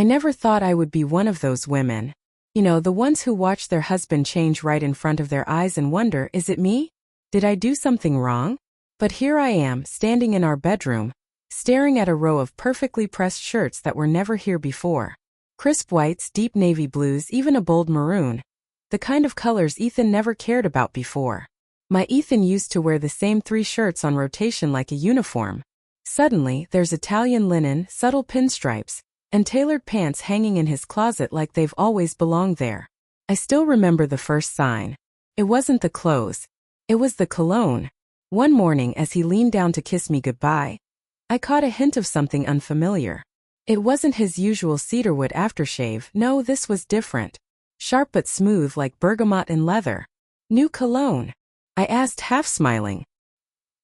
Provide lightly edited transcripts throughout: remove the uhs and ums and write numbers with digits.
I never thought I would be one of those women. You know, the ones who watch their husband change right in front of their eyes and wonder, is it me? Did I do something wrong? But here I am, standing in our bedroom, staring at a row of perfectly pressed shirts that were never here before. Crisp whites, deep navy blues, even a bold maroon. The kind of colors Ethan never cared about before. My Ethan used to wear the same 3 shirts on rotation like a uniform. Suddenly, there's Italian linen, subtle pinstripes, and tailored pants hanging in his closet like they've always belonged there. I still remember the first sign. It wasn't the clothes. It was the cologne. One morning as he leaned down to kiss me goodbye, I caught a hint of something unfamiliar. It wasn't his usual cedarwood aftershave, no, this was different. Sharp but smooth like bergamot and leather. New cologne? I asked, half smiling.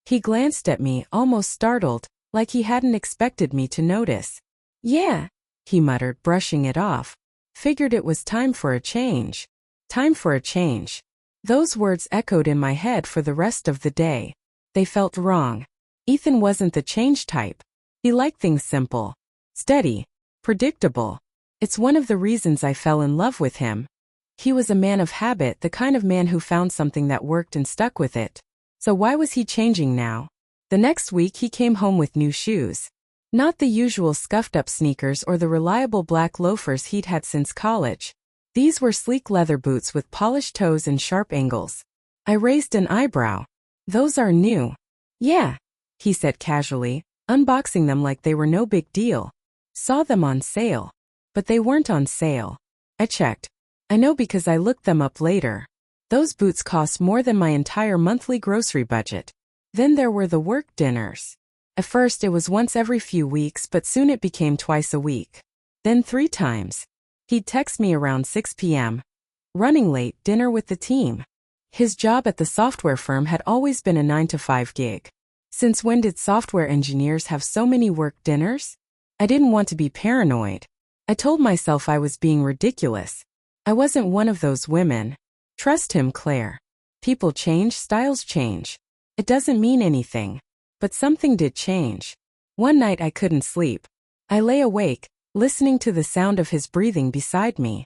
He glanced at me, almost startled, like he hadn't expected me to notice. Yeah, he muttered, brushing it off. Figured it was time for a change. Time for a change. Those words echoed in my head for the rest of the day. They felt wrong. Ethan wasn't the change type. He liked things simple, steady, predictable. It's one of the reasons I fell in love with him. He was a man of habit, the kind of man who found something that worked and stuck with it. So why was he changing now? The next week he came home with new shoes. Not the usual scuffed-up sneakers or the reliable black loafers he'd had since college. These were sleek leather boots with polished toes and sharp angles. I raised an eyebrow. Those are new. Yeah, he said casually, unboxing them like they were no big deal. Saw them on sale. But they weren't on sale. I checked. I know because I looked them up later. Those boots cost more than my entire monthly grocery budget. Then there were the work dinners. At first it was once every few weeks, but soon it became twice a week. Then 3 times. He'd text me around 6 p.m. Running late, dinner with the team. His job at the software firm had always been a 9-to-5 gig. Since when did software engineers have so many work dinners? I didn't want to be paranoid. I told myself I was being ridiculous. I wasn't one of those women. Trust him, Claire. People change, styles change. It doesn't mean anything. But something did change. One night I couldn't sleep. I lay awake, listening to the sound of his breathing beside me.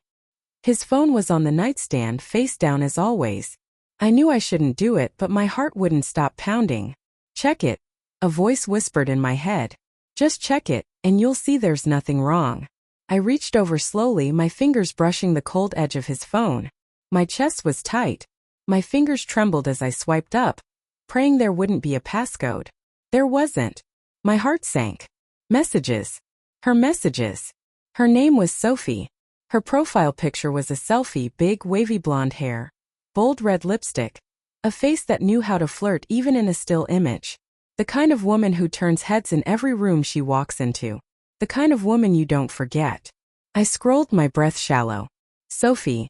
His phone was on the nightstand, face down as always. I knew I shouldn't do it, but my heart wouldn't stop pounding. Check it. A voice whispered in my head. Just check it, and you'll see there's nothing wrong. I reached over slowly, my fingers brushing the cold edge of his phone. My chest was tight. My fingers trembled as I swiped up, praying there wouldn't be a passcode. There wasn't. My heart sank. Messages. Her messages. Her name was Sophie. Her profile picture was a selfie, big wavy blonde hair, bold red lipstick, a face that knew how to flirt even in a still image. The kind of woman who turns heads in every room she walks into. The kind of woman you don't forget. I scrolled, my breath shallow. Sophie,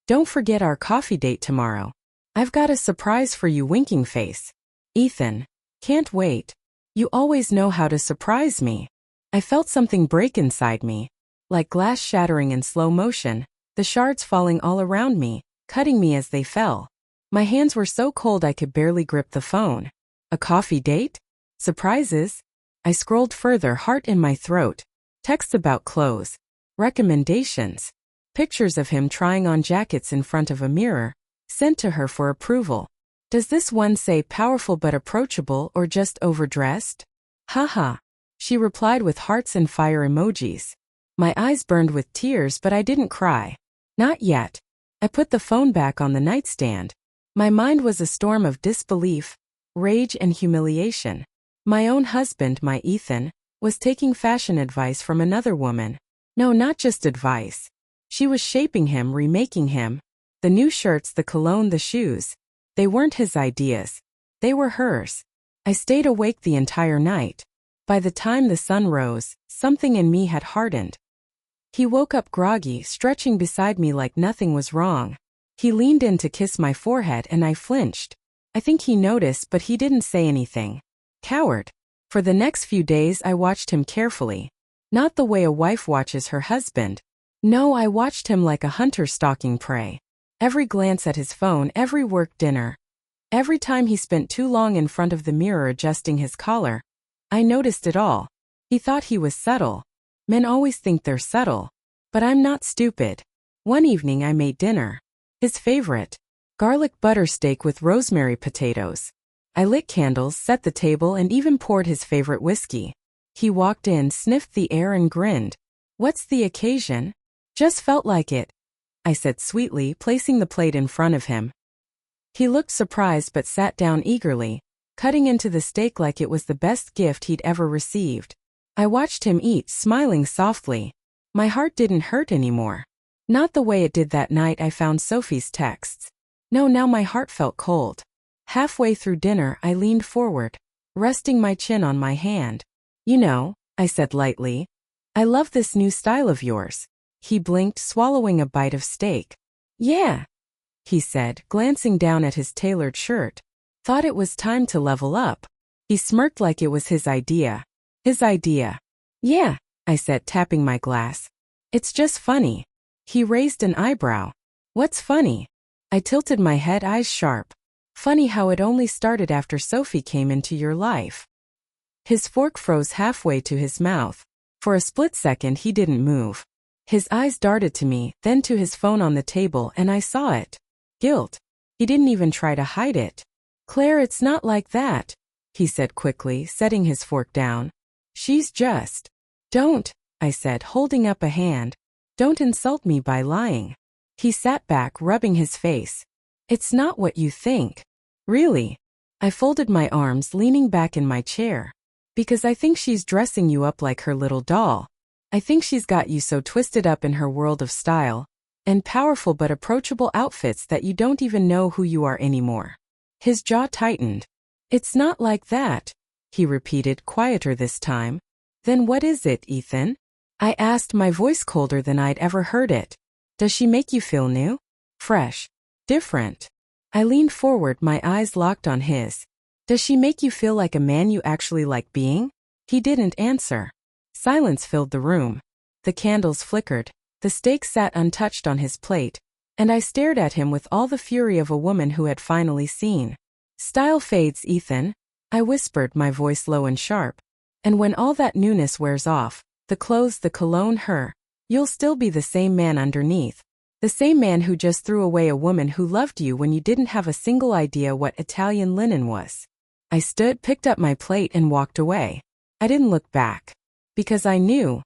don't forget our coffee date tomorrow. I've got a surprise for you, winking face. Ethan, can't wait. You always know how to surprise me. I felt something break inside me, like glass shattering in slow motion, the shards falling all around me, cutting me as they fell. My hands were so cold I could barely grip the phone. A coffee date? Surprises? I scrolled further, heart in my throat. Texts about clothes. Recommendations. Pictures of him trying on jackets in front of a mirror, sent to her for approval. Does this one say powerful but approachable or just overdressed? Haha. She replied with hearts and fire emojis. My eyes burned with tears, but I didn't cry. Not yet. I put the phone back on the nightstand. My mind was a storm of disbelief, rage and humiliation. My own husband, my Ethan, was taking fashion advice from another woman. No, not just advice. She was shaping him, remaking him. The new shirts, the cologne, the shoes. They weren't his ideas. They were hers. I stayed awake the entire night. By the time the sun rose, something in me had hardened. He woke up groggy, stretching beside me like nothing was wrong. He leaned in to kiss my forehead and I flinched. I think he noticed, but he didn't say anything. Coward. For the next few days I watched him carefully. Not the way a wife watches her husband. No, I watched him like a hunter stalking prey. Every glance at his phone, every work dinner. Every time he spent too long in front of the mirror adjusting his collar. I noticed it all. He thought he was subtle. Men always think they're subtle. But I'm not stupid. One evening I made dinner. His favorite. Garlic butter steak with rosemary potatoes. I lit candles, set the table, and even poured his favorite whiskey. He walked in, sniffed the air, and grinned. "What's the occasion?" "Just felt like it," I said sweetly, placing the plate in front of him. He looked surprised but sat down eagerly, cutting into the steak like it was the best gift he'd ever received. I watched him eat, smiling softly. My heart didn't hurt anymore. Not the way it did that night I found Sophie's texts. No, now my heart felt cold. Halfway through dinner I leaned forward, resting my chin on my hand. "You know," I said lightly, "I love this new style of yours." He blinked, swallowing a bite of steak. "Yeah," he said, glancing down at his tailored shirt. "Thought it was time to level up." He smirked like it was his idea. His idea. "Yeah," I said, tapping my glass. "It's just funny." He raised an eyebrow. "What's funny?" I tilted my head, eyes sharp. "Funny how it only started after Sophie came into your life." His fork froze halfway to his mouth. For a split second he didn't move. His eyes darted to me, then to his phone on the table, and I saw it. Guilt. He didn't even try to hide it. "Claire, it's not like that," he said quickly, setting his fork down. "She's just..." "Don't," I said, holding up a hand. "Don't insult me by lying." He sat back, rubbing his face. "It's not what you think." "Really?" I folded my arms, leaning back in my chair. "Because I think she's dressing you up like her little doll. I think she's got you so twisted up in her world of style and powerful but approachable outfits that you don't even know who you are anymore." His jaw tightened. "It's not like that," he repeated, quieter this time. "Then what is it, Ethan?" I asked, my voice colder than I'd ever heard it. "Does she make you feel new? Fresh? Different?" I leaned forward, my eyes locked on his. "Does she make you feel like a man you actually like being?" He didn't answer. Silence filled the room. The candles flickered. The steak sat untouched on his plate, and I stared at him with all the fury of a woman who had finally seen. "Style fades, Ethan," I whispered, my voice low and sharp. "And when all that newness wears off, the clothes, the cologne, her, you'll still be the same man underneath. The same man who just threw away a woman who loved you when you didn't have a single idea what Italian linen was." I stood, picked up my plate, and walked away. I didn't look back. Because I knew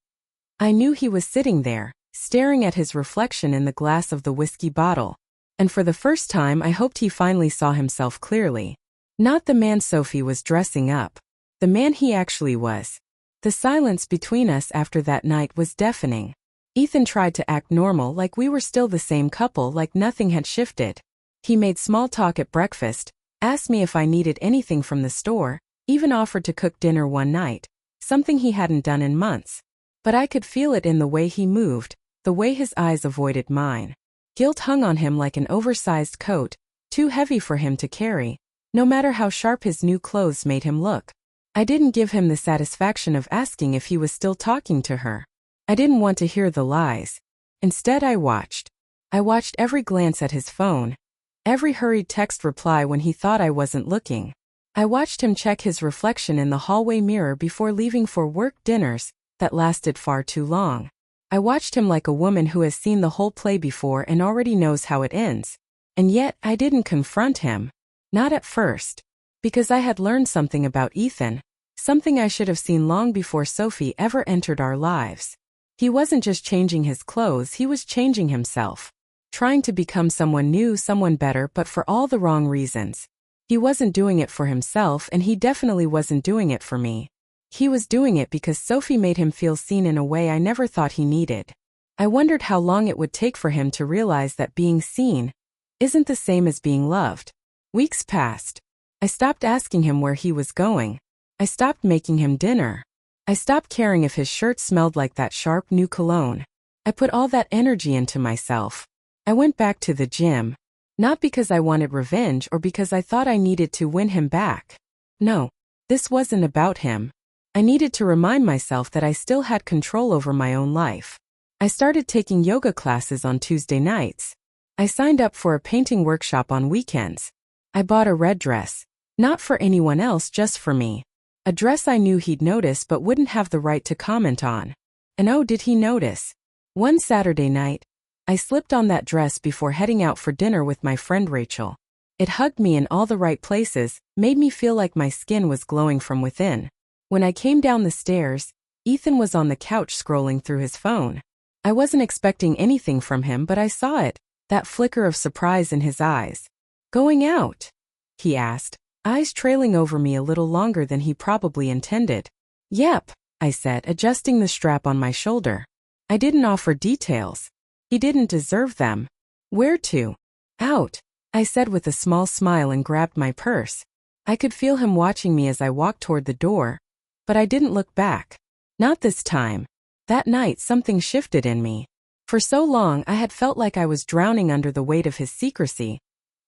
he was sitting there, staring at his reflection in the glass of the whiskey bottle. And for the first time I hoped he finally saw himself clearly. Not the man Sophie was dressing up. The man he actually was. The silence between us after that night was deafening. Ethan tried to act normal, like we were still the same couple, like nothing had shifted. He made small talk at breakfast, asked me if I needed anything from the store, even offered to cook dinner one night, something he hadn't done in months. But I could feel it in the way he moved, the way his eyes avoided mine. Guilt hung on him like an oversized coat, too heavy for him to carry, no matter how sharp his new clothes made him look. I didn't give him the satisfaction of asking if he was still talking to her. I didn't want to hear the lies. Instead I watched. I watched every glance at his phone, every hurried text reply when he thought I wasn't looking. I watched him check his reflection in the hallway mirror before leaving for work dinners that lasted far too long. I watched him like a woman who has seen the whole play before and already knows how it ends. And yet I didn't confront him. Not at first. Because I had learned something about Ethan, something I should have seen long before Sophie ever entered our lives. He wasn't just changing his clothes, he was changing himself. Trying to become someone new, someone better, but for all the wrong reasons. He wasn't doing it for himself, and he definitely wasn't doing it for me. He was doing it because Sophie made him feel seen in a way I never thought he needed. I wondered how long it would take for him to realize that being seen isn't the same as being loved. Weeks passed. I stopped asking him where he was going. I stopped making him dinner. I stopped caring if his shirt smelled like that sharp new cologne. I put all that energy into myself. I went back to the gym. Not because I wanted revenge or because I thought I needed to win him back. No, this wasn't about him. I needed to remind myself that I still had control over my own life. I started taking yoga classes on Tuesday nights. I signed up for a painting workshop on weekends. I bought a red dress. Not for anyone else, just for me. A dress I knew he'd notice but wouldn't have the right to comment on. And oh, did he notice? One Saturday night, I slipped on that dress before heading out for dinner with my friend Rachel. It hugged me in all the right places, made me feel like my skin was glowing from within. When I came down the stairs, Ethan was on the couch scrolling through his phone. I wasn't expecting anything from him, but I saw it, that flicker of surprise in his eyes. "Going out?" he asked, eyes trailing over me a little longer than he probably intended. "Yep," I said, adjusting the strap on my shoulder. I didn't offer details. He didn't deserve them. "Where to?" "Out," I said with a small smile and grabbed my purse. I could feel him watching me as I walked toward the door, but I didn't look back. Not this time. That night something shifted in me. For so long I had felt like I was drowning under the weight of his secrecy,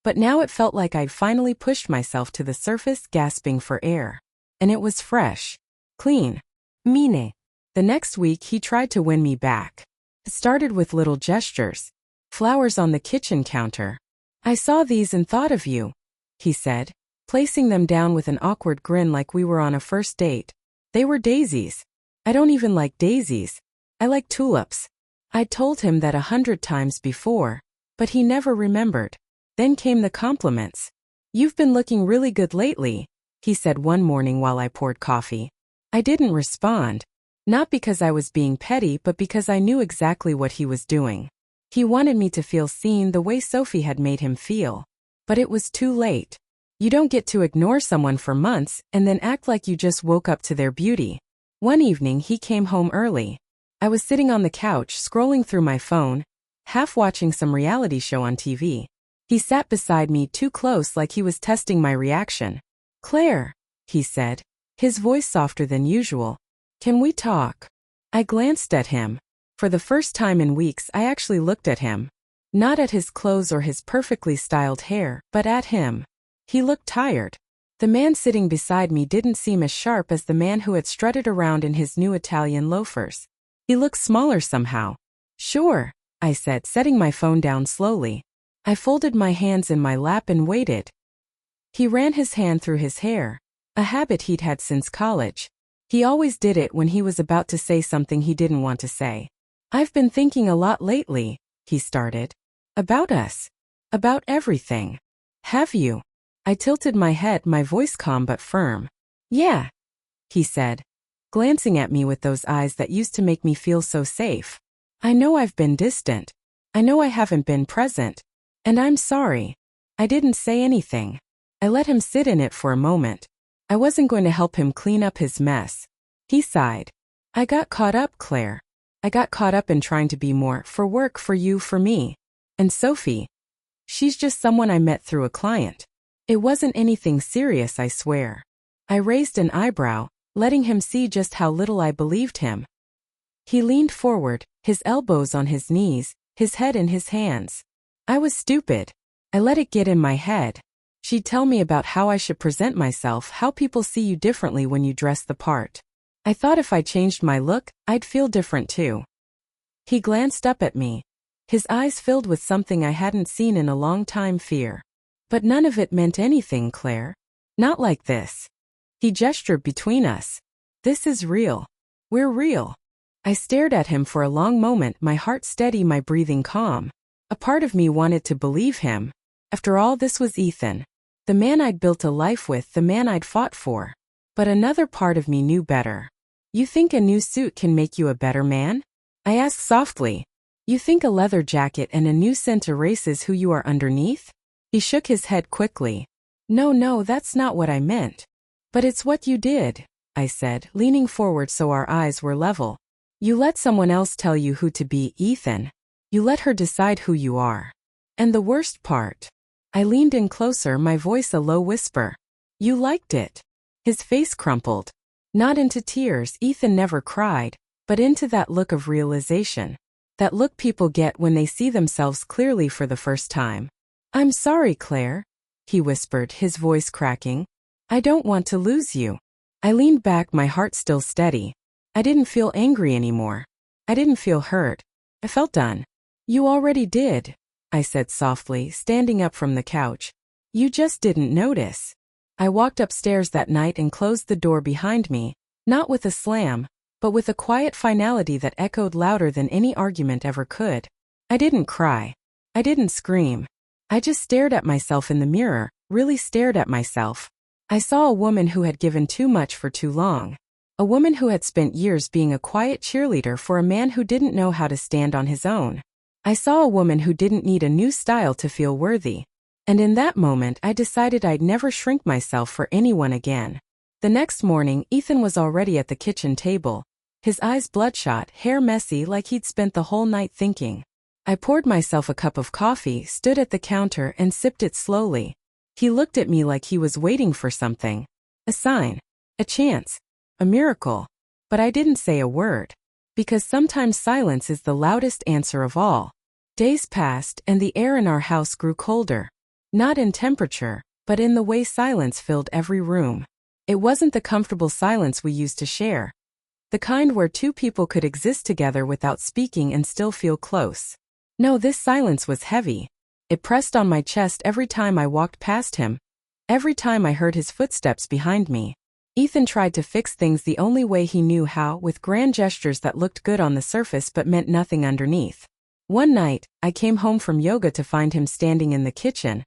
but now it felt like I'd finally pushed myself to the surface, gasping for air. And it was fresh. Clean. Mine. The next week he tried to win me back. It started with little gestures. Flowers on the kitchen counter. "I saw these and thought of you," he said, placing them down with an awkward grin like we were on a first date. "They were daisies. I don't even like daisies. I like tulips." I'd told him that 100 times before, but he never remembered. Then came the compliments. "You've been looking really good lately," he said one morning while I poured coffee. I didn't respond. Not because I was being petty, but because I knew exactly what he was doing. He wanted me to feel seen the way Sophie had made him feel. But it was too late. You don't get to ignore someone for months and then act like you just woke up to their beauty. One evening he came home early. I was sitting on the couch scrolling through my phone, half watching some reality show on TV. He sat beside me too close like he was testing my reaction. "Claire," he said, his voice softer than usual. "Can we talk?" I glanced at him. For the first time in weeks I actually looked at him. Not at his clothes or his perfectly styled hair, but at him. He looked tired. The man sitting beside me didn't seem as sharp as the man who had strutted around in his new Italian loafers. He looked smaller somehow. "Sure," I said, setting my phone down slowly. I folded my hands in my lap and waited. He ran his hand through his hair, a habit he'd had since college. He always did it when he was about to say something he didn't want to say. "I've been thinking a lot lately," he started. "About us. About everything." "Have you?" I tilted my head, my voice calm but firm. "Yeah," he said, glancing at me with those eyes that used to make me feel so safe. "I know I've been distant. I know I haven't been present. And I'm sorry. I didn't say anything." I let him sit in it for a moment. I wasn't going to help him clean up his mess. He sighed. "I got caught up, Claire. I got caught up in trying to be more, for work, for you, for me. And Sophie. She's just someone I met through a client. It wasn't anything serious, I swear." I raised an eyebrow, letting him see just how little I believed him. He leaned forward, his elbows on his knees, his head in his hands. "I was stupid. I let it get in my head. She'd tell me about how I should present myself, how people see you differently when you dress the part. I thought if I changed my look, I'd feel different too." He glanced up at me. His eyes filled with something I hadn't seen in a long time, fear. "But none of it meant anything, Claire. Not like this." He gestured between us. "This is real. We're real." I stared at him for a long moment, my heart steady, my breathing calm. A part of me wanted to believe him. After all, this was Ethan. The man I'd built a life with, the man I'd fought for. But another part of me knew better. "You think a new suit can make you a better man?" I asked softly. "You think a leather jacket and a new scent erases who you are underneath?" He shook his head quickly. No, that's not what I meant." "But it's what you did," I said, leaning forward so our eyes were level. "You let someone else tell you who to be, Ethan. You let her decide who you are. And the worst part," I leaned in closer, my voice a low whisper, "you liked it." His face crumpled. Not into tears, Ethan never cried, but into that look of realization. That look people get when they see themselves clearly for the first time. "I'm sorry, Claire," he whispered, his voice cracking. "I don't want to lose you." I leaned back, my heart still steady. I didn't feel angry anymore. I didn't feel hurt. I felt done. "You already did," I said softly, standing up from the couch. "You just didn't notice." I walked upstairs that night and closed the door behind me, not with a slam, but with a quiet finality that echoed louder than any argument ever could. I didn't cry. I didn't scream. I just stared at myself in the mirror, really stared at myself. I saw a woman who had given too much for too long. A woman who had spent years being a quiet cheerleader for a man who didn't know how to stand on his own. I saw a woman who didn't need a new style to feel worthy. And in that moment I decided I'd never shrink myself for anyone again. The next morning, Ethan was already at the kitchen table. His eyes bloodshot, hair messy like he'd spent the whole night thinking. I poured myself a cup of coffee, stood at the counter and sipped it slowly. He looked at me like he was waiting for something. A sign. A chance. A miracle. But I didn't say a word. Because sometimes silence is the loudest answer of all. Days passed and the air in our house grew colder. Not in temperature, but in the way silence filled every room. It wasn't the comfortable silence we used to share. The kind where two people could exist together without speaking and still feel close. No, this silence was heavy. It pressed on my chest every time I walked past him. Every time I heard his footsteps behind me. Ethan tried to fix things the only way he knew how, with grand gestures that looked good on the surface but meant nothing underneath. One night, I came home from yoga to find him standing in the kitchen,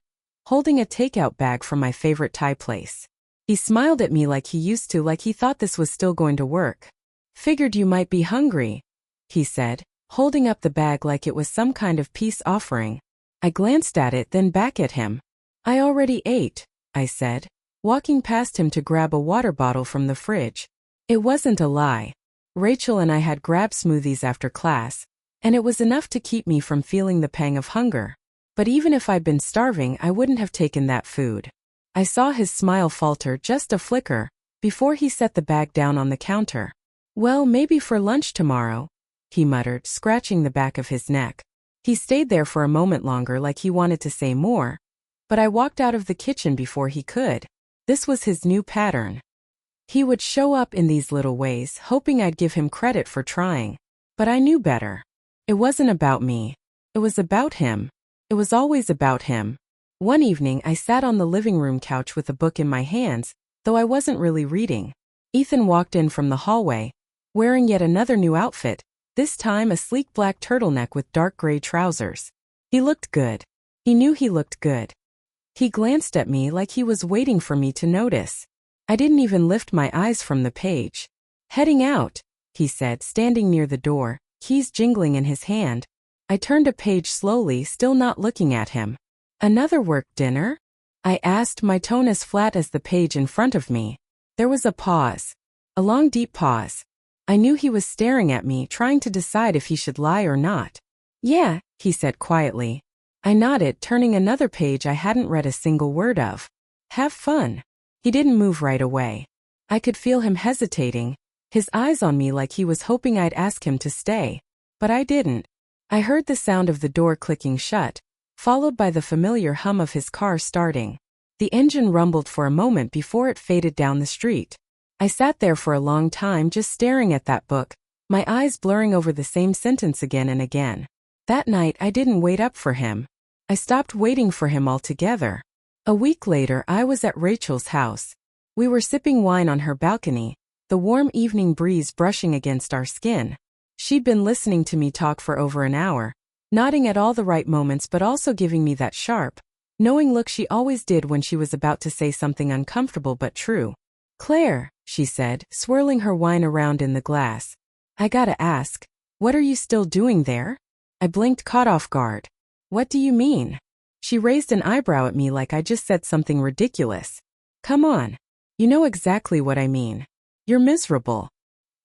holding a takeout bag from my favorite Thai place. He smiled at me like he used to, like he thought this was still going to work. "Figured you might be hungry," he said, holding up the bag like it was some kind of peace offering. I glanced at it, then back at him. "I already ate," I said, walking past him to grab a water bottle from the fridge. It wasn't a lie. Rachel and I had grabbed smoothies after class, and it was enough to keep me from feeling the pang of hunger. But even if I'd been starving, I wouldn't have taken that food. I saw his smile falter just a flicker before he set the bag down on the counter. "Well, maybe for lunch tomorrow," he muttered, scratching the back of his neck. He stayed there for a moment longer like he wanted to say more, but I walked out of the kitchen before he could. This was his new pattern. He would show up in these little ways, hoping I'd give him credit for trying. But I knew better. It wasn't about me. It was about him. It was always about him. One evening I sat on the living room couch with a book in my hands, though I wasn't really reading. Ethan walked in from the hallway, wearing yet another new outfit, this time a sleek black turtleneck with dark gray trousers. He looked good. He knew he looked good. He glanced at me like he was waiting for me to notice. I didn't even lift my eyes from the page. "Heading out," he said, standing near the door, keys jingling in his hand. I turned a page slowly, still not looking at him. "Another work dinner?" I asked, my tone as flat as the page in front of me. There was a pause. A long, deep pause. I knew he was staring at me, trying to decide if he should lie or not. "Yeah," he said quietly. I nodded, turning another page I hadn't read a single word of. "Have fun." He didn't move right away. I could feel him hesitating, his eyes on me like he was hoping I'd ask him to stay. But I didn't. I heard the sound of the door clicking shut, followed by the familiar hum of his car starting. The engine rumbled for a moment before it faded down the street. I sat there for a long time just staring at that book, my eyes blurring over the same sentence again and again. That night I didn't wait up for him. I stopped waiting for him altogether. A week later I was at Rachel's house. We were sipping wine on her balcony, the warm evening breeze brushing against our skin. She'd been listening to me talk for over an hour, nodding at all the right moments but also giving me that sharp, knowing look she always did when she was about to say something uncomfortable but true. "Claire," she said, swirling her wine around in the glass. "I gotta ask, what are you still doing there?" I blinked, caught off guard. "What do you mean?" She raised an eyebrow at me like I just said something ridiculous. "Come on. You know exactly what I mean. You're miserable.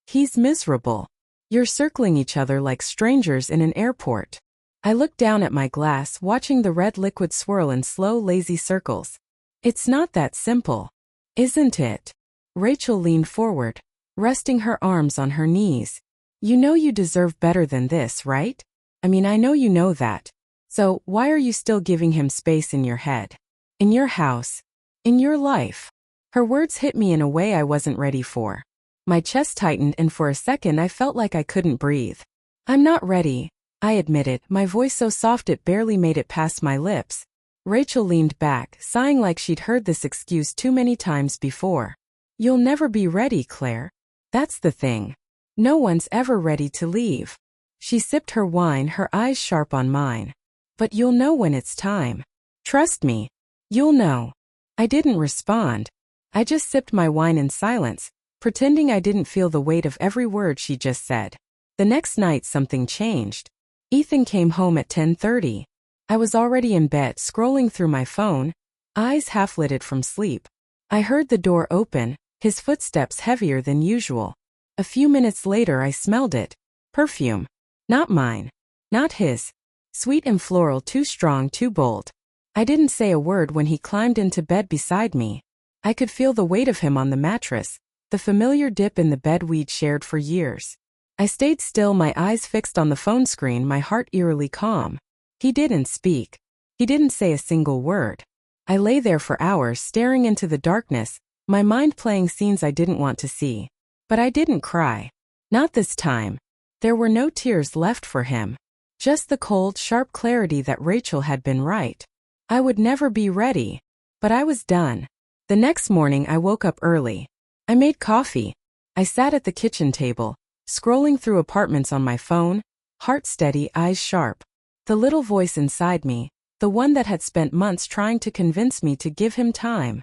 He's miserable. You're circling each other like strangers in an airport." I looked down at my glass, watching the red liquid swirl in slow, lazy circles. "It's not that simple, isn't it?" Rachel leaned forward, resting her arms on her knees. "You know you deserve better than this, right? I mean, I know you know that. So, why are you still giving him space in your head? In your house? In your life?" Her words hit me in a way I wasn't ready for. My chest tightened and for a second I felt like I couldn't breathe. "I'm not ready," I admitted, my voice so soft it barely made it past my lips. Rachel leaned back, sighing like she'd heard this excuse too many times before. "You'll never be ready, Claire. That's the thing. No one's ever ready to leave. She sipped her wine, her eyes sharp on mine. But you'll know when it's time. Trust me. You'll know. I didn't respond. I just sipped my wine in silence, pretending I didn't feel the weight of every word she just said. The next night something changed. Ethan came home at 10:30. I was already in bed, scrolling through my phone, eyes half-lidded from sleep. I heard the door open, his footsteps heavier than usual. A few minutes later I smelled it. Perfume. Not mine. Not his. Sweet and floral, too strong, too bold. I didn't say a word when he climbed into bed beside me. I could feel the weight of him on the mattress, the familiar dip in the bed we'd shared for years. I stayed still, my eyes fixed on the phone screen, my heart eerily calm. He didn't speak. He didn't say a single word. I lay there for hours, staring into the darkness, my mind playing scenes I didn't want to see. But I didn't cry. Not this time. There were no tears left for him. Just the cold, sharp clarity that Rachel had been right. I would never be ready. But I was done. The next morning I woke up early. I made coffee. I sat at the kitchen table, scrolling through apartments on my phone, heart steady, eyes sharp. The little voice inside me, the one that had spent months trying to convince me to give him time,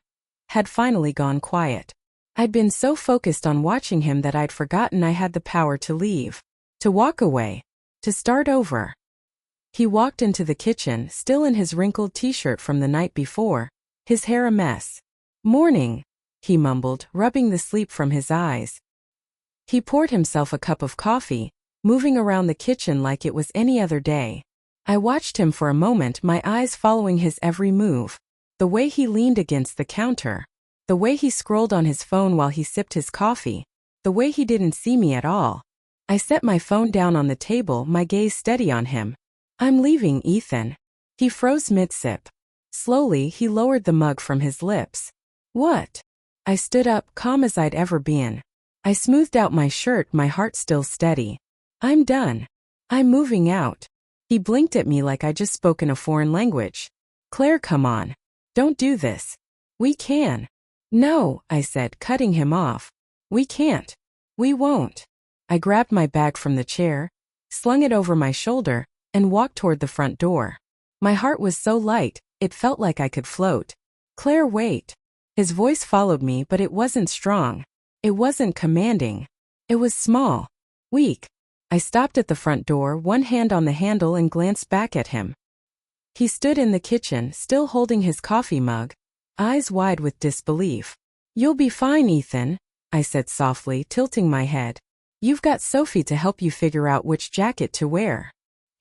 had finally gone quiet. I'd been so focused on watching him that I'd forgotten I had the power to leave, to walk away, to start over. He walked into the kitchen, still in his wrinkled t-shirt from the night before, his hair a mess. "Morning," he mumbled, rubbing the sleep from his eyes. He poured himself a cup of coffee, moving around the kitchen like it was any other day. I watched him for a moment, my eyes following his every move. The way he leaned against the counter. The way he scrolled on his phone while he sipped his coffee. The way he didn't see me at all. I set my phone down on the table, my gaze steady on him. "I'm leaving, Ethan." He froze mid-sip. Slowly, he lowered the mug from his lips. "What?" I stood up, calm as I'd ever been. I smoothed out my shirt, my heart still steady. "I'm done. I'm moving out." He blinked at me like I'd just spoken a foreign language. "Claire, come on. Don't do this. We can." "No," I said, cutting him off. "We can't. We won't." I grabbed my bag from the chair, slung it over my shoulder, and walked toward the front door. My heart was so light, it felt like I could float. "Claire, wait." His voice followed me, but it wasn't strong. It wasn't commanding. It was small. Weak. I stopped at the front door, one hand on the handle, and glanced back at him. He stood in the kitchen, still holding his coffee mug, eyes wide with disbelief. "You'll be fine, Ethan," I said softly, tilting my head. "You've got Sophie to help you figure out which jacket to wear."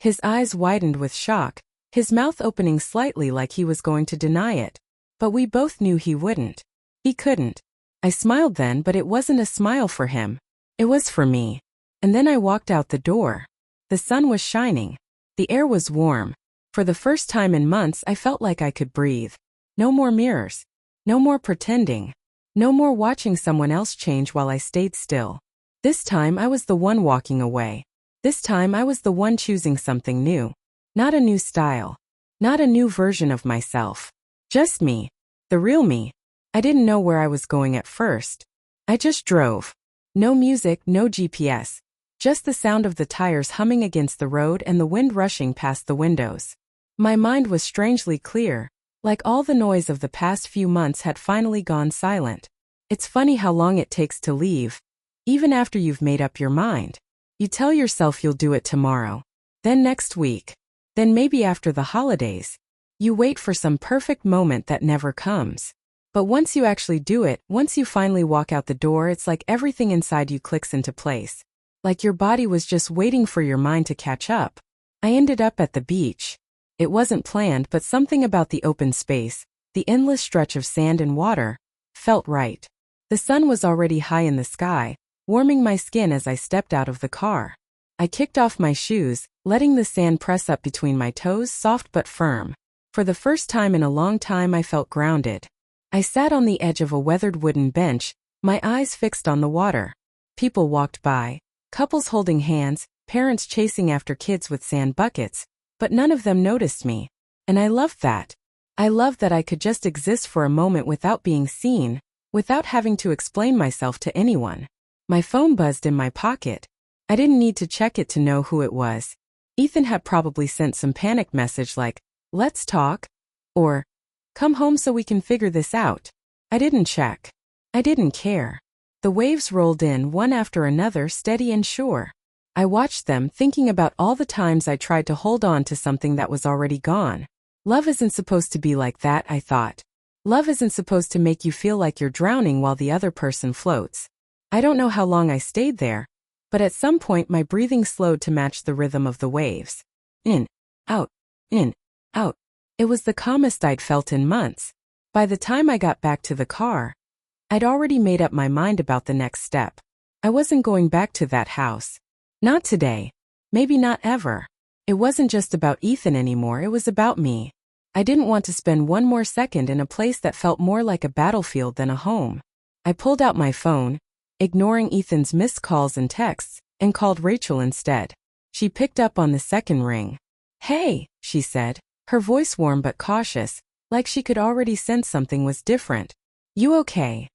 His eyes widened with shock, his mouth opening slightly like he was going to deny it. But we both knew he wouldn't. He couldn't. I smiled then, but it wasn't a smile for him. It was for me. And then I walked out the door. The sun was shining. The air was warm. For the first time in months, I felt like I could breathe. No more mirrors. No more pretending. No more watching someone else change while I stayed still. This time I was the one walking away. This time I was the one choosing something new. Not a new style. Not a new version of myself. Just me. The real me. I didn't know where I was going at first. I just drove. No music, no GPS. Just the sound of the tires humming against the road and the wind rushing past the windows. My mind was strangely clear, like all the noise of the past few months had finally gone silent. It's funny how long it takes to leave, even after you've made up your mind. You tell yourself you'll do it tomorrow, then next week, then maybe after the holidays. You wait for some perfect moment that never comes. But once you actually do it, once you finally walk out the door, it's like everything inside you clicks into place. Like your body was just waiting for your mind to catch up. I ended up at the beach. It wasn't planned, but something about the open space, the endless stretch of sand and water, felt right. The sun was already high in the sky, warming my skin as I stepped out of the car. I kicked off my shoes, letting the sand press up between my toes, soft but firm. For the first time in a long time, I felt grounded. I sat on the edge of a weathered wooden bench, my eyes fixed on the water. People walked by. Couples holding hands, parents chasing after kids with sand buckets, but none of them noticed me. And I loved that. I loved that I could just exist for a moment without being seen, without having to explain myself to anyone. My phone buzzed in my pocket. I didn't need to check it to know who it was. Ethan had probably sent some panic message like, "Let's talk," or "Come home so we can figure this out." I didn't check. I didn't care. The waves rolled in one after another, steady and sure. I watched them, thinking about all the times I tried to hold on to something that was already gone. Love isn't supposed to be like that, I thought. Love isn't supposed to make you feel like you're drowning while the other person floats. I don't know how long I stayed there, but at some point my breathing slowed to match the rhythm of the waves. In, out, in, out. It was the calmest I'd felt in months. By the time I got back to the car, I'd already made up my mind about the next step. I wasn't going back to that house. Not today. Maybe not ever. It wasn't just about Ethan anymore, it was about me. I didn't want to spend one more second in a place that felt more like a battlefield than a home. I pulled out my phone, ignoring Ethan's missed calls and texts, and called Rachel instead. She picked up on the second ring. "Hey," she said, her voice warm but cautious, like she could already sense something was different. "You okay?"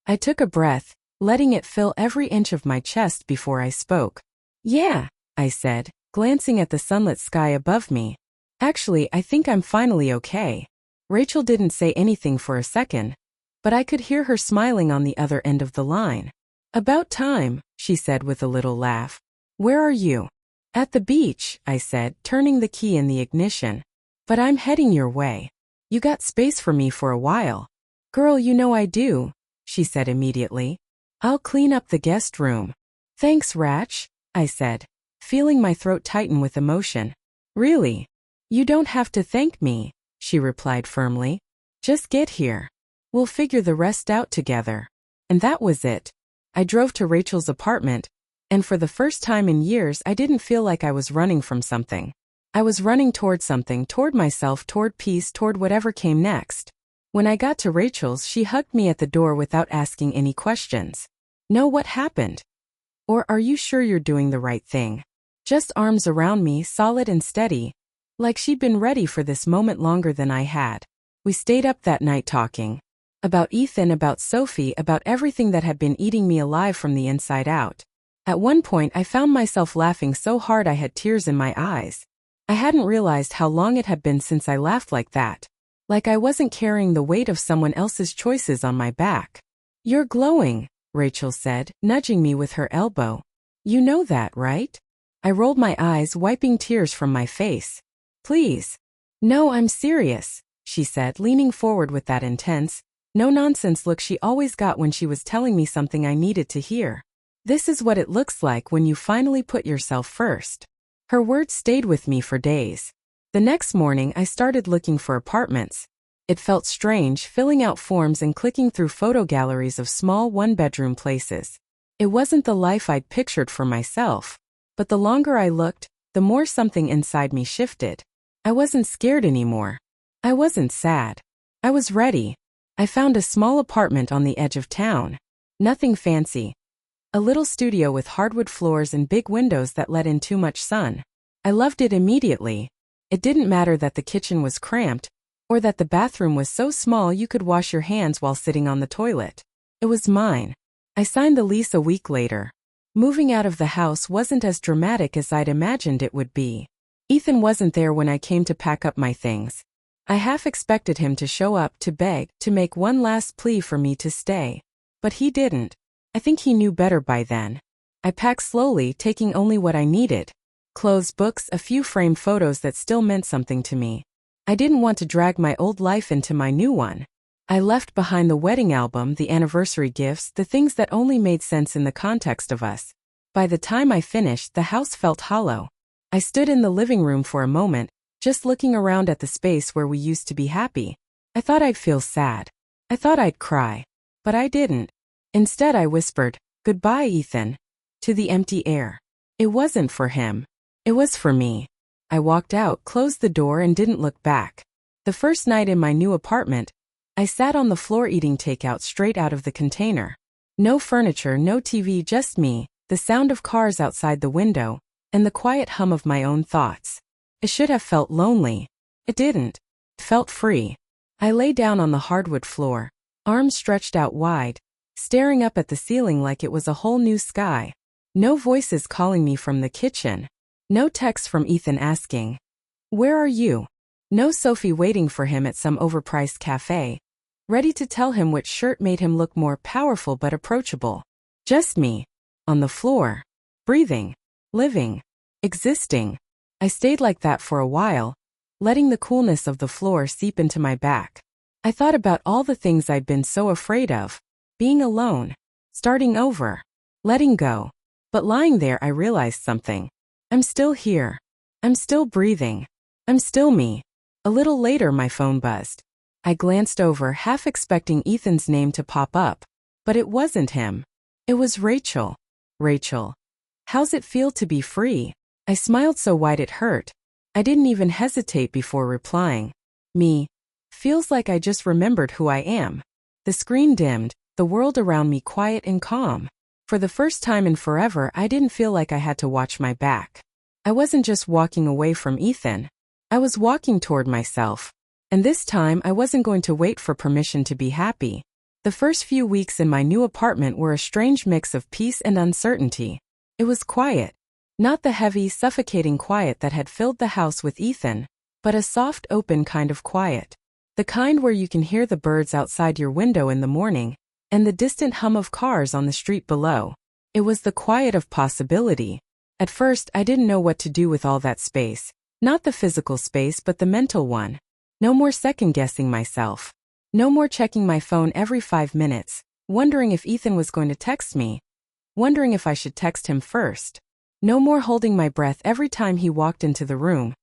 I took a breath, letting it fill every inch of my chest before I spoke. "Yeah," I said, glancing at the sunlit sky above me. "Actually, I think I'm finally okay." Rachel didn't say anything for a second, but I could hear her smiling on the other end of the line. "About time," she said with a little laugh. "Where are you?" "At the beach," I said, turning the key in the ignition. "But I'm heading your way. You got space for me for a while." "Girl, you know I do," she said immediately. "I'll clean up the guest room." "Thanks, Ratch," I said, feeling my throat tighten with emotion. "Really? You don't have to thank me," she replied firmly. "Just get here. We'll figure the rest out together." And that was it. I drove to Rachel's apartment, and for the first time in years I didn't feel like I was running from something. I was running toward something, toward myself, toward peace, toward whatever came next. When I got to Rachel's, she hugged me at the door without asking any questions. "No, what happened?" Or "Are you sure you're doing the right thing?" Just arms around me, solid and steady, like she'd been ready for this moment longer than I had. We stayed up that night talking. About Ethan, about Sophie, about everything that had been eating me alive from the inside out. At one point I found myself laughing so hard I had tears in my eyes. I hadn't realized how long it had been since I laughed like that. Like I wasn't carrying the weight of someone else's choices on my back. "You're glowing," Rachel said, nudging me with her elbow. "You know that, right?" I rolled my eyes, wiping tears from my face. "Please." "No, I'm serious," she said, leaning forward with that intense, no-nonsense look she always got when she was telling me something I needed to hear. "This is what it looks like when you finally put yourself first." Her words stayed with me for days. The next morning I started looking for apartments. It felt strange, filling out forms and clicking through photo galleries of small one-bedroom places. It wasn't the life I'd pictured for myself. But the longer I looked, the more something inside me shifted. I wasn't scared anymore. I wasn't sad. I was ready. I found a small apartment on the edge of town. Nothing fancy. A little studio with hardwood floors and big windows that let in too much sun. I loved it immediately. It didn't matter that the kitchen was cramped, or that the bathroom was so small you could wash your hands while sitting on the toilet. It was mine. I signed the lease a week later. Moving out of the house wasn't as dramatic as I'd imagined it would be. Ethan wasn't there when I came to pack up my things. I half expected him to show up, to beg, to make one last plea for me to stay. But he didn't. I think he knew better by then. I packed slowly, taking only what I needed. Clothes, books, a few framed photos that still meant something to me. I didn't want to drag my old life into my new one. I left behind the wedding album, the anniversary gifts, the things that only made sense in the context of us. By the time I finished, the house felt hollow. I stood in the living room for a moment, just looking around at the space where we used to be happy. I thought I'd feel sad. I thought I'd cry. But I didn't. Instead I whispered, "Goodbye, Ethan," to the empty air. It wasn't for him. It was for me. I walked out, closed the door, and didn't look back. The first night in my new apartment, I sat on the floor eating takeout straight out of the container. No furniture, no TV, just me, the sound of cars outside the window, and the quiet hum of my own thoughts. It should have felt lonely. It didn't. It felt free. I lay down on the hardwood floor, arms stretched out wide, staring up at the ceiling like it was a whole new sky. No voices calling me from the kitchen. No text from Ethan asking, "Where are you?" No Sophie waiting for him at some overpriced cafe, ready to tell him which shirt made him look more powerful but approachable. Just me. On the floor. Breathing. Living. Existing. I stayed like that for a while, letting the coolness of the floor seep into my back. I thought about all the things I'd been so afraid of. Being alone. Starting over. Letting go. But lying there I realized something. I'm still here. I'm still breathing. I'm still me. A little later my phone buzzed. I glanced over, half expecting Ethan's name to pop up. But it wasn't him. It was Rachel. Rachel. How's it feel to be free? I smiled so wide it hurt. I didn't even hesitate before replying. Me. Feels like I just remembered who I am. The screen dimmed, the world around me quiet and calm. For the first time in forever I didn't feel like I had to watch my back. I wasn't just walking away from Ethan. I was walking toward myself. And this time I wasn't going to wait for permission to be happy. The first few weeks in my new apartment were a strange mix of peace and uncertainty. It was quiet. Not the heavy, suffocating quiet that had filled the house with Ethan, but a soft, open kind of quiet. The kind where you can hear the birds outside your window in the morning, and the distant hum of cars on the street below. It was the quiet of possibility. At first I didn't know what to do with all that space. Not the physical space but the mental one. No more second-guessing myself. No more checking my phone every 5 minutes, wondering if Ethan was going to text me. Wondering if I should text him first. No more holding my breath every time he walked into the room,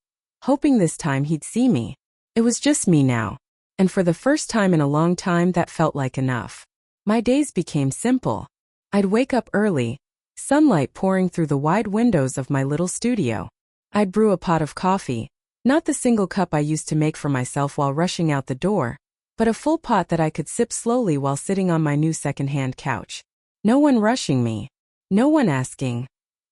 hoping this time he'd see me. It was just me now. And for the first time in a long time that felt like enough. My days became simple. I'd wake up early, sunlight pouring through the wide windows of my little studio. I'd brew a pot of coffee, not the single cup I used to make for myself while rushing out the door, but a full pot that I could sip slowly while sitting on my new second-hand couch. No one rushing me. No one asking,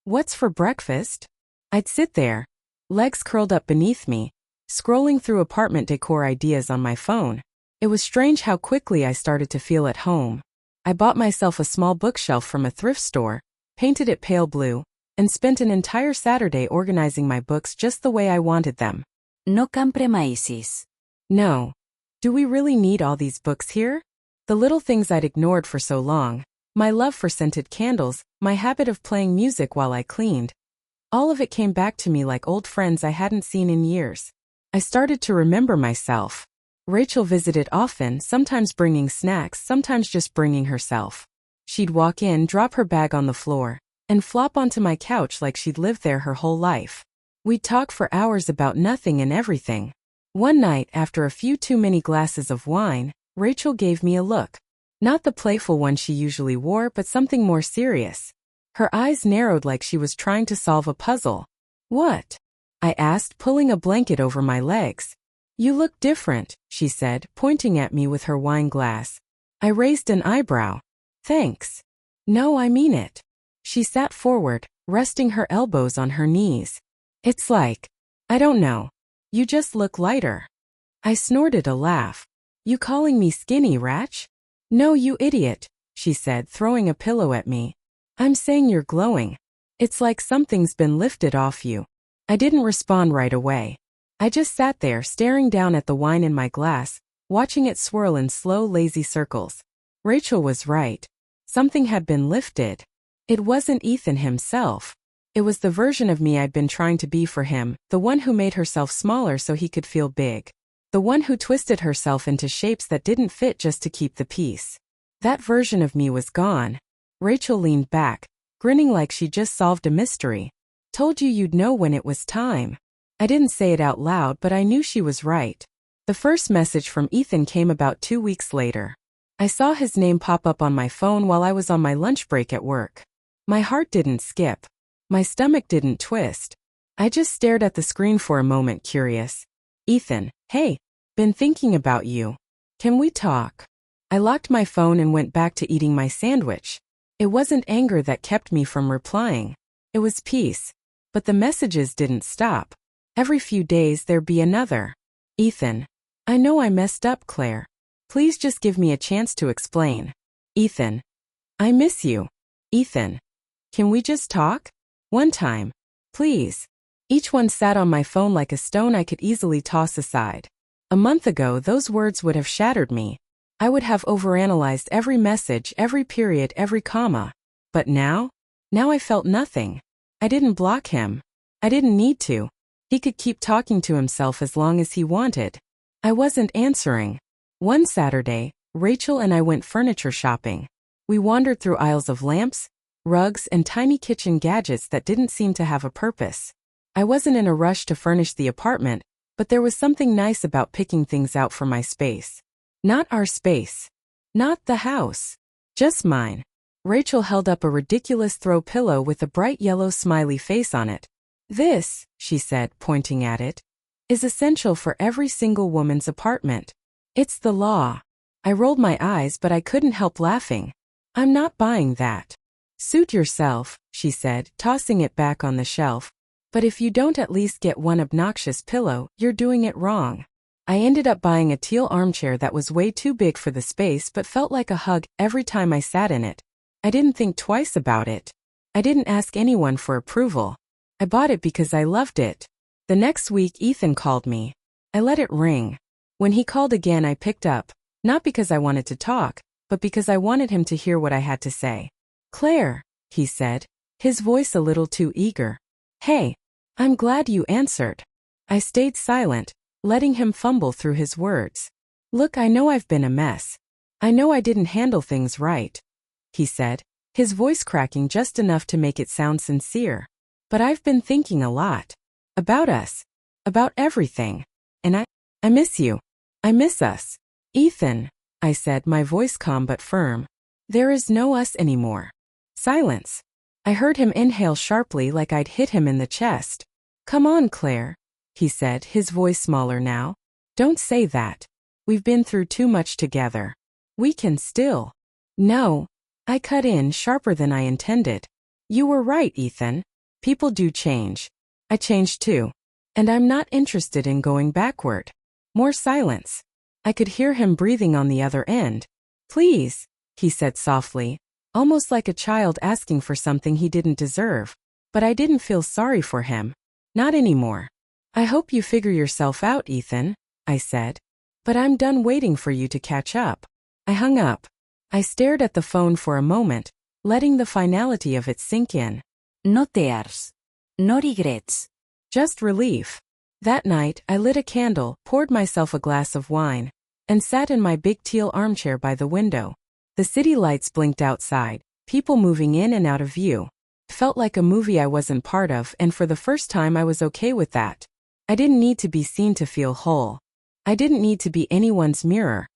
"What's for breakfast?" I'd sit there, legs curled up beneath me, scrolling through apartment decor ideas on my phone. It was strange how quickly I started to feel at home. I bought myself a small bookshelf from a thrift store, painted it pale blue, and spent an entire Saturday organizing my books just the way I wanted them. No compre maíces. No. Do we really need all these books here? The little things I'd ignored for so long, my love for scented candles, my habit of playing music while I cleaned, all of it came back to me like old friends I hadn't seen in years. I started to remember myself. Rachel visited often, sometimes bringing snacks, sometimes just bringing herself. She'd walk in, drop her bag on the floor, and flop onto my couch like she'd lived there her whole life. We'd talk for hours about nothing and everything. One night, after a few too many glasses of wine, Rachel gave me a look. Not the playful one she usually wore, but something more serious. Her eyes narrowed like she was trying to solve a puzzle. "What?" I asked, pulling a blanket over my legs. "You look different," she said, pointing at me with her wine glass. I raised an eyebrow. "Thanks." "No, I mean it." She sat forward, resting her elbows on her knees. "It's like, I don't know. You just look lighter." I snorted a laugh. "You calling me skinny, Ratch?" "No, you idiot," she said, throwing a pillow at me. "I'm saying you're glowing. It's like something's been lifted off you." I didn't respond right away. I just sat there staring down at the wine in my glass, watching it swirl in slow, lazy circles. Rachel was right. Something had been lifted. It wasn't Ethan himself. It was the version of me I'd been trying to be for him, the one who made herself smaller so he could feel big. The one who twisted herself into shapes that didn't fit just to keep the peace. That version of me was gone. Rachel leaned back, grinning like she just solved a mystery. "Told you you'd know when it was time." I didn't say it out loud, but I knew she was right. The first message from Ethan came about 2 weeks later. I saw his name pop up on my phone while I was on my lunch break at work. My heart didn't skip. My stomach didn't twist. I just stared at the screen for a moment, curious. "Ethan, hey, been thinking about you. Can we talk?" I locked my phone and went back to eating my sandwich. It wasn't anger that kept me from replying. It was peace. But the messages didn't stop. Every few days there'd be another. "Ethan, I know I messed up, Claire. Please just give me a chance to explain." "Ethan, I miss you. Ethan. Can we just talk? One time. Please. Each one sat on my phone like a stone I could easily toss aside. A month ago, those words would have shattered me. I would have overanalyzed every message, every period, every comma. But now? Now I felt nothing. I didn't block him. I didn't need to. He could keep talking to himself as long as he wanted. I wasn't answering. One Saturday, Rachel and I went furniture shopping. We wandered through aisles of lamps, rugs, and tiny kitchen gadgets that didn't seem to have a purpose. I wasn't in a rush to furnish the apartment, but there was something nice about picking things out for my space. Not our space. Not the house. Just mine. Rachel held up a ridiculous throw pillow with a bright yellow smiley face on it. This, she said, pointing at it, is essential for every single woman's apartment. It's the law. I rolled my eyes, but I couldn't help laughing. I'm not buying that. Suit yourself, she said, tossing it back on the shelf. But if you don't at least get one obnoxious pillow, you're doing it wrong. I ended up buying a teal armchair that was way too big for the space but felt like a hug every time I sat in it. I didn't think twice about it. I didn't ask anyone for approval. I bought it because I loved it. The next week, Ethan called me. I let it ring. When he called again, I picked up, not because I wanted to talk, but because I wanted him to hear what I had to say. Claire, he said, his voice a little too eager. Hey, I'm glad you answered. I stayed silent, letting him fumble through his words. Look, I know I've been a mess. I know I didn't handle things right, he said, his voice cracking just enough to make it sound sincere. But I've been thinking a lot. About us. About everything. And I miss you. I miss us. Ethan, I said, my voice calm but firm. There is no us anymore. Silence. I heard him inhale sharply like I'd hit him in the chest. Come on, Claire, he said, his voice smaller now. Don't say that. We've been through too much together. We can still. No. I cut in sharper than I intended. You were right, Ethan. People do change. I changed too. And I'm not interested in going backward. More silence. I could hear him breathing on the other end. Please, he said softly, almost like a child asking for something he didn't deserve. But I didn't feel sorry for him. Not anymore. I hope you figure yourself out, Ethan, I said. But I'm done waiting for you to catch up. I hung up. I stared at the phone for a moment, letting the finality of it sink in. No tears. No regrets. Just relief. That night, I lit a candle, poured myself a glass of wine, and sat in my big teal armchair by the window. The city lights blinked outside, people moving in and out of view. It felt like a movie I wasn't part of, and for the first time I was okay with that. I didn't need to be seen to feel whole. I didn't need to be anyone's mirror,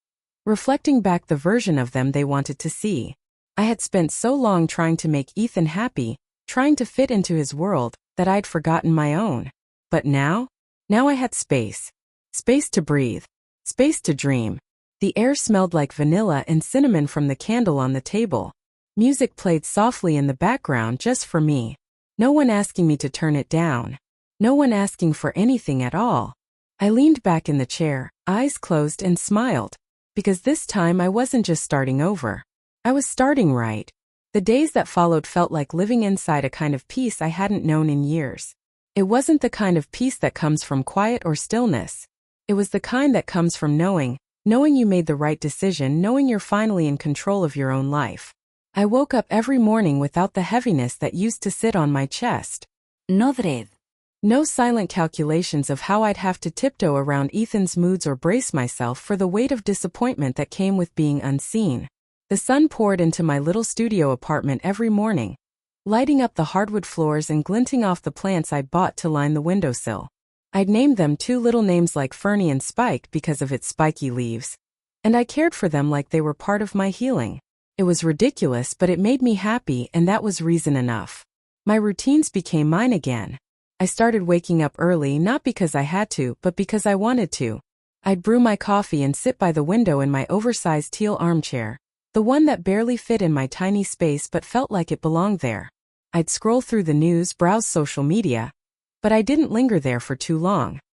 reflecting back the version of them they wanted to see. I had spent so long trying to make Ethan happy, trying to fit into his world, that I'd forgotten my own. But now I had space. Space to breathe. Space to dream. The air smelled like vanilla and cinnamon from the candle on the table. Music played softly in the background just for me. No one asking me to turn it down. No one asking for anything at all. I leaned back in the chair, eyes closed, and smiled. Because this time I wasn't just starting over. I was starting right. The days that followed felt like living inside a kind of peace I hadn't known in years. It wasn't the kind of peace that comes from quiet or stillness. It was the kind that comes from knowing you made the right decision, knowing you're finally in control of your own life. I woke up every morning without the heaviness that used to sit on my chest. No dread. No silent calculations of how I'd have to tiptoe around Ethan's moods or brace myself for the weight of disappointment that came with being unseen. The sun poured into my little studio apartment every morning, lighting up the hardwood floors and glinting off the plants I'd bought to line the windowsill. I'd named them two little names like Fernie and Spike because of its spiky leaves, and I cared for them like they were part of my healing. It was ridiculous, but it made me happy, and that was reason enough. My routines became mine again. I started waking up early not because I had to, but because I wanted to. I'd brew my coffee and sit by the window in my oversized teal armchair, the one that barely fit in my tiny space but felt like it belonged there. I'd scroll through the news, browse social media, but I didn't linger there for too long.